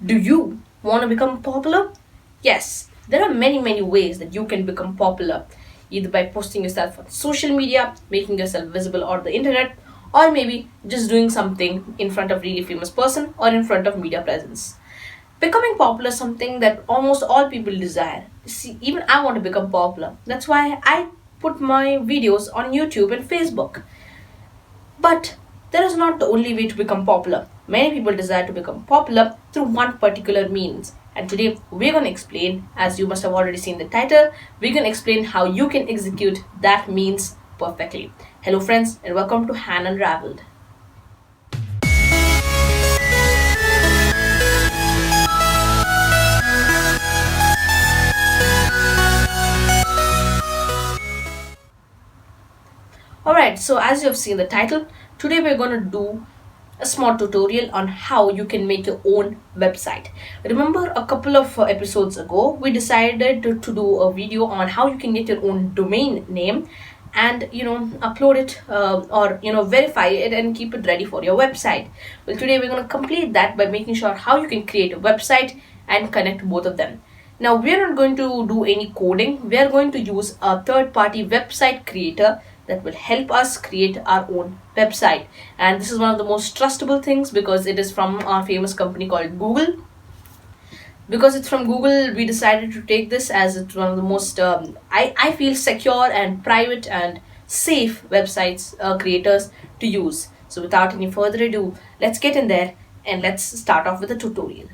Do you want to become popular? Yes, there are many ways that you can become popular, either by posting yourself on social media, making yourself visible on the internet, or maybe just doing something in front of really famous person or in front of media presence. Becoming popular is something that almost all people desire. See, even I want to become popular. That's why I put my videos on YouTube and Facebook. But that is not the only way to become popular. Many people desire to become popular through one particular means. And today we're going to explain, as you must have already seen the title, we're going to explain how you can execute that means perfectly. Hello, friends, and welcome to Unravelled. Alright, so as you have seen the title, today we're going to do a small tutorial on how you can make your own website. Remember a couple of episodes ago, we decided to do a video on how you can get your own domain name and upload it or verify it and keep it ready for your website. Well, today we're going to complete that by making sure how you can create a website and connect both of them. Now, we're not going to do any coding. We are going to use a third-party website creator that will help us create our own website. And this is one of the most trustable things because it is from our famous company called Google. Because it's from Google, we decided to take this as it's one of the most, I feel, secure and private and safe websites creators to use. So without any further ado, let's get in there and let's start off with a tutorial.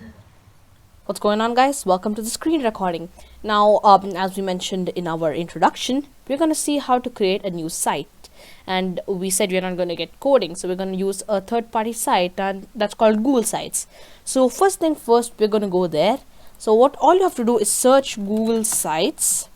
What's going on, guys? Welcome to the screen recording. Now, as we mentioned in our introduction, we're going to see how to create a new site. And we said we're not going to get coding, so we're going to use a third-party site, and that's called Google Sites. So first thing first, we're going to go there. So what all you have to do is search Google Sites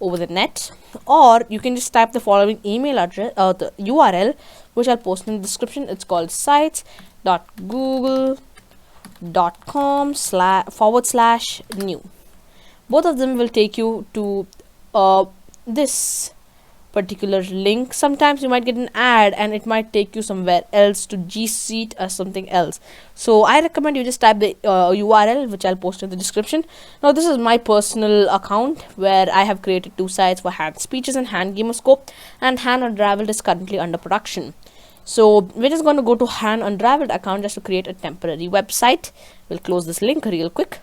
over the net, or you can just type the following email address or the URL, which I'll post in the description. It's called sites.google.com/new. Both of them will take you to this particular link. Sometimes you might get an ad and it might take you somewhere else to G Suite or something else. So I recommend you just type the URL, which I'll post in the description. Now, this is my personal account where I have created two sites for Hand Speeches and Hand Gamerscope, and Hand Unraveled is currently under production. So we're just going to go to Hand Unraveled account just to create a temporary website. We'll close this link real quick.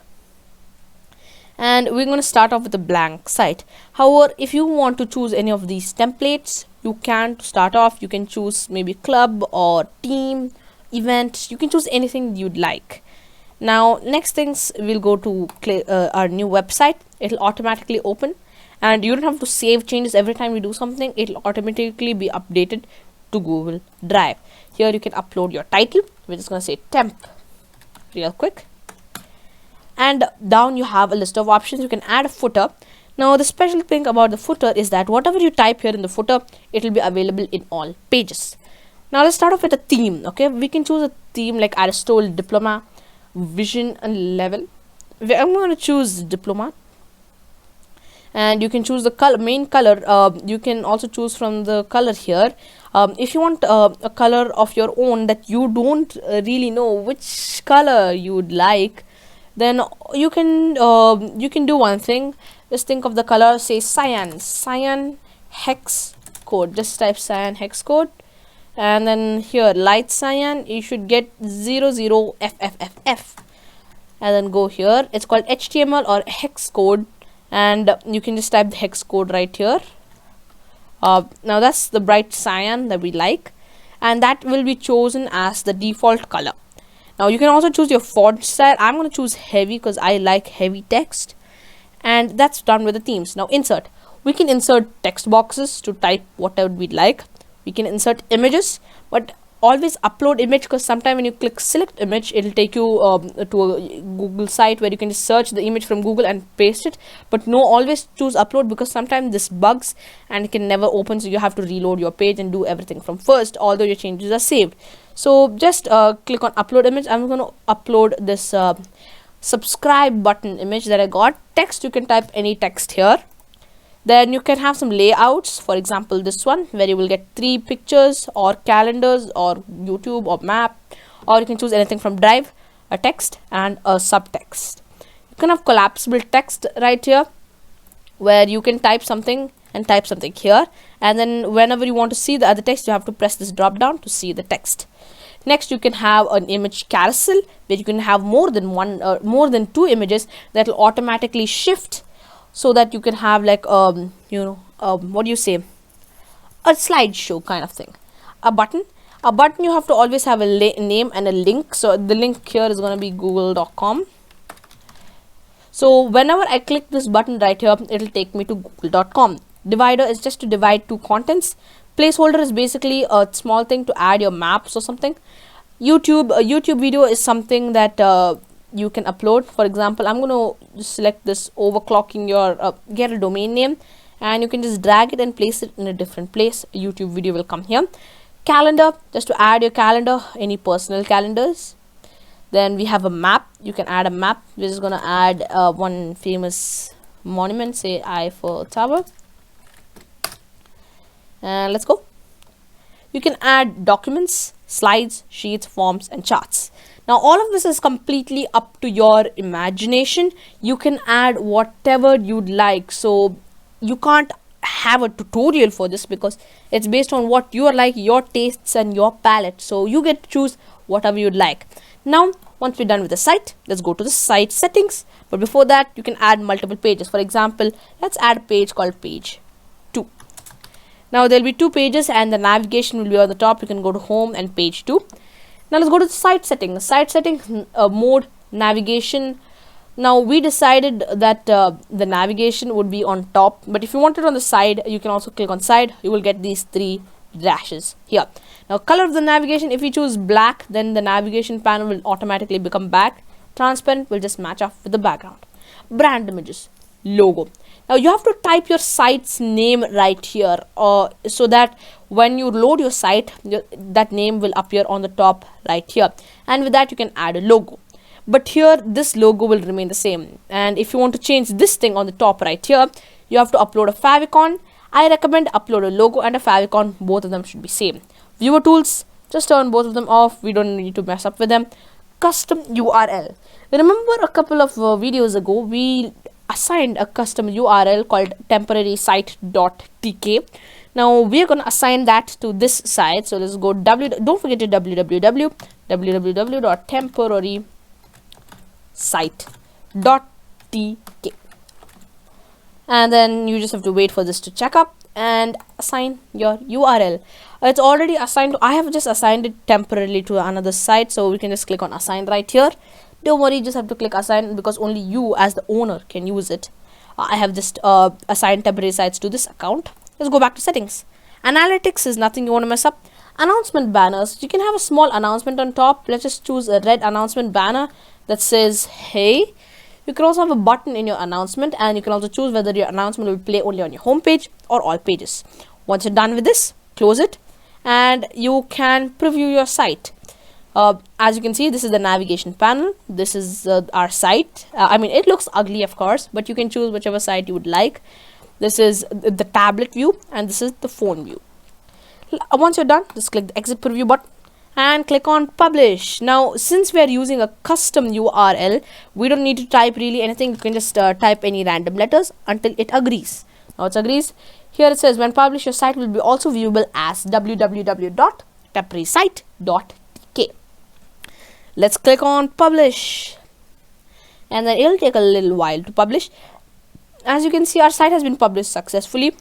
And we're going to start off with a blank site. However, if you want to choose any of these templates, you can. To start off, you can choose maybe club or team, event. You can choose anything you'd like. Now, next things, we'll go to our new website. It'll automatically open, and you don't have to save changes every time you do something. It'll automatically be updated to Google Drive. Here you can upload your title. We're just going to say temp real quick. And down you have a list of options. You can add a footer. Now, the special thing about the footer is that whatever you type here in the footer, it will be available in all pages. Now, let's start off with a theme. Okay, we can choose a theme like Aristotle, Diploma, Vision, and Level. I'm going to choose Diploma. And you can choose the color, main color. You can also choose from the color here. If you want a color of your own that you don't really know which color you would like, then you can do one thing. Just think of the color, say cyan hex code. Just type cyan hex code, and then here light cyan, you should get 00FFFF, and then go here. It's called HTML or hex code, and you can just type the hex code right here. Now that's the bright cyan that we like, and that will be chosen as the default color. Now, you can also choose your font style. I'm going to choose heavy because I like heavy text. And that's done with the themes. Now, insert. We can insert text boxes to type whatever we'd like. We can insert images, but always upload image, because sometimes when you click select image, it'll take you to a Google site where you can just search the image from Google and paste it. But no, always choose upload, because sometimes this bugs and it can never open, so you have to reload your page and do everything from first, although your changes are saved. So just click on upload image. I'm going to upload this subscribe button image that I got. Text, you can type any text here. Then you can have some layouts, for example this one, where you will get 3 pictures or calendars or YouTube or map, or you can choose anything from Drive. a text and a subtext. You can have collapsible text right here, where you can type something and type something here, and then whenever you want to see the other text, you have to press this drop down to see the text. Next, you can have an image carousel, where you can have more than two images that will automatically shift, so that you can have like what do you say, a slideshow kind of thing. A button you have to always have a name and a link. So the link here is going to be google.com. So whenever I click this button right here, it will take me to google.com. Divider is just to divide two contents. Placeholder is basically a small thing to add your maps or something. YouTube video is something that you can upload. For example, I'm going to just select this overclocking your get a domain name, and you can just drag it and place it in a different place. A YouTube video will come here. Calendar, just to add your calendar, any personal calendars. Then we have a map. You can add a map. We're just gonna add one famous monument, say Eiffel Tower, and let's go. You can add documents, slides, sheets, forms, and charts. Now all of this is completely up to your imagination. You can add whatever you'd like. So you can't have a tutorial for this, because it's based on what you are like, your tastes and your palette. So you get to choose whatever you'd like. Now once we're done with the site, let's go to the site settings. But before that, you can add multiple pages. For example, let's add a page called page 2. Now there'll be 2 pages and the navigation will be on the top. You can go to home and page 2. Now let's go to the site settings. Site settings, mode, navigation. Now we decided that the navigation would be on top, but if you want it on the side, you can also click on side. You will get these 3 dashes here. Now color of the navigation, if you choose black, then the navigation panel will automatically become black. Transparent will just match up with the background. Brand images, logo. Now you have to type your site's name right here, so that when you load your site, that name will appear on the top right here, and with that you can add a logo. But here this logo will remain the same, and if you want to change this thing on the top right here, you have to upload a favicon. I recommend upload a logo and a favicon. Both of them should be same. Viewer tools, just turn both of them off. We don't need to mess up with them. Custom URL. Remember a couple of videos ago, we assigned a custom URL called temporary site.tk. Now we are going to assign that to this site. So let's go don't forget to www.temporarysite.tk, and then you just have to wait for this to check up and assign your URL. It's already assigned. I have just assigned it temporarily to another site, so we can just click on assign right here. Don't worry, just have to click assign, because only you as the owner can use it. I have just assigned temporary sites to this account. Let's go back to settings. Analytics is nothing you want to mess up. Announcement banners, you can have a small announcement on top. Let's just choose a red announcement banner that says hey. You can also have a button in your announcement, and you can also choose whether your announcement will play only on your home page or all pages. Once you're done with this, close it, and you can preview your site. As you can see, this is the navigation panel. This is our site. I mean, it looks ugly, of course, but you can choose whichever site you would like. This is the tablet view, and this is the phone view. Once you're done, just click the exit preview button and click on publish. Now since we are using a custom URL, we don't need to type really anything. You can just type any random letters until it agrees. Now it agrees. Here it says when published, your site will be also viewable as www.temporarysite.tk. Let's click on publish, and then it'll take a little while to publish. As you can see, our site has been published successfully.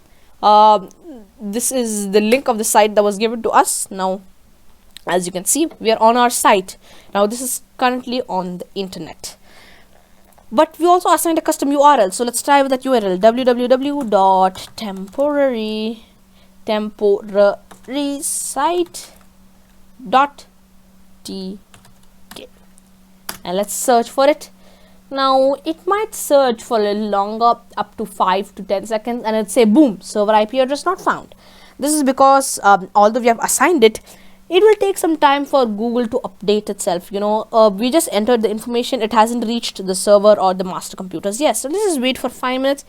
This is the link of the site that was given to us. Now as you can see, we are on our site. Now this is currently on the internet, but we also assigned a custom URL. So let's try with that URL, www.temporarysite.tk, and let's search for it. Now it might search for a little longer, up to 5 to 10 seconds, and it'll say boom, server IP address not found. This is because although we have assigned it, it will take some time for Google to update itself. We just entered the information, it hasn't reached the server or the master computers. Yes, so let's just wait for 5 minutes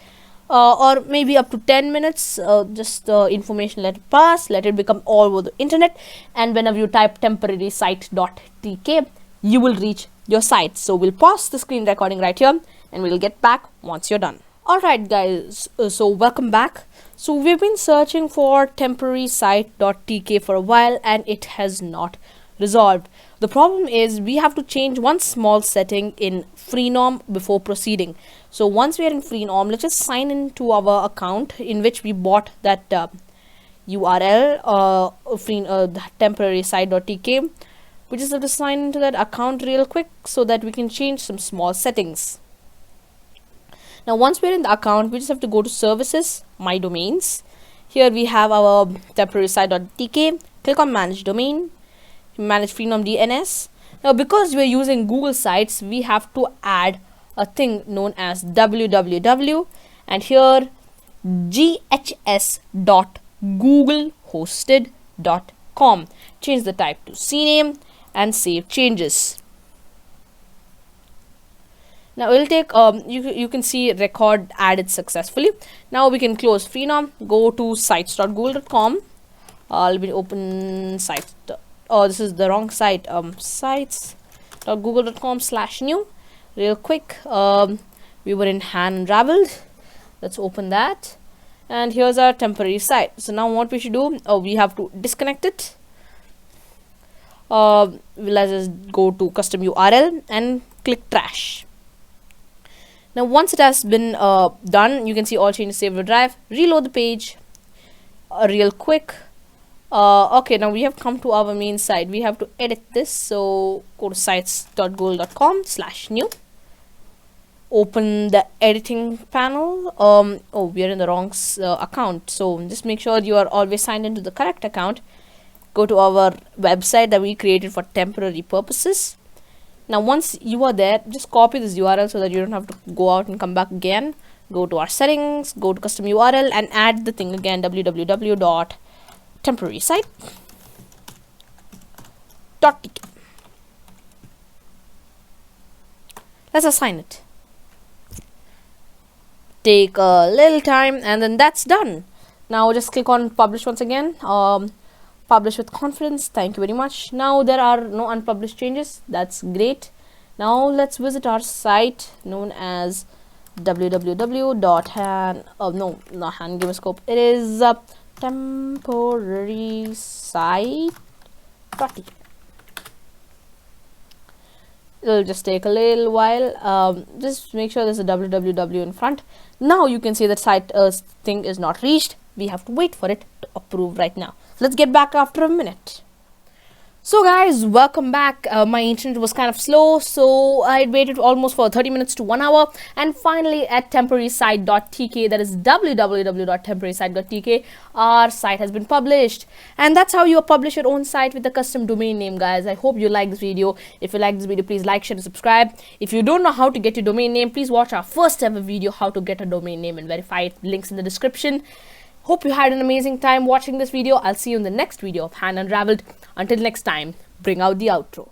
or maybe up to 10 minutes. Just information, let it pass, let it become all over the internet, and whenever you type temporarysite.tk, you will reach your site. So we'll pause the screen recording right here and we'll get back once you're done. Alright guys, so welcome back. So we've been searching for temporary site.tk for a while and it has not resolved. The problem is we have to change one small setting in Freenom before proceeding. So once we are in Freenom, let's just sign into our account in which we bought that URL, temporary site.tk. We just have to sign into that account real quick so that we can change some small settings. Now once we're in the account, we just have to go to services, my domains. Here we have our temporary site.tk. Click on manage domain, manage Freenom DNS. Now because we're using Google Sites, we have to add a thing known as www and here ghs.googlehosted.com. Change the type to CNAME and save changes. Now it will take you can see record added successfully. Now we can close Freenom, go to sites.google.com. I'll be open sites. Oh, this is the wrong site. Sites.google.com/new. Real quick, we were in Unravelled. Let's open that, and here's our temporary site. So now what we should do? We have to disconnect it. Let's just go to custom URL and click trash. Now once it has been done, you can see all changes saved to drive. Reload the page real quick. Okay, now we have come to our main site. We have to edit this, so go to sites.google.com/new. Open the editing panel. Oh, we are in the wrong account, so just make sure you are always signed into the correct account. Go to our website that we created for temporary purposes. Now once you are there, just copy this URL so that you don't have to go out and come back again. Go to our settings, go to custom URL and add the thing again, www.temporarysite.tk. Let's assign it. Take a little time and then that's done. Now just click on publish once again. Publish with confidence. Thank you very much. Now there are no unpublished changes. That's great. Now let's visit our site known as Gamerscope. It is temporary site.tk. It'll just take a little while. Just make sure there's a www in front. Now you can see that site thing is not reached. We have to wait for it to approve right now. Let's get back after a minute. So guys, welcome back. My internet was kind of slow, so I waited almost for 30 minutes to 1 hour, and finally at temporary site.tk, that is www.temporarysite.tk, our site has been published. And that's how you publish your own site with a custom domain name, guys. I hope you like this video. If you like this video, please like, share and subscribe. If you don't know how to get your domain name, please watch our first ever video, how to get a domain name and verify it. Links in the description. Hope you had an amazing time watching this video. I'll see you in the next video of Unravelled. Until next time, bring out the outro.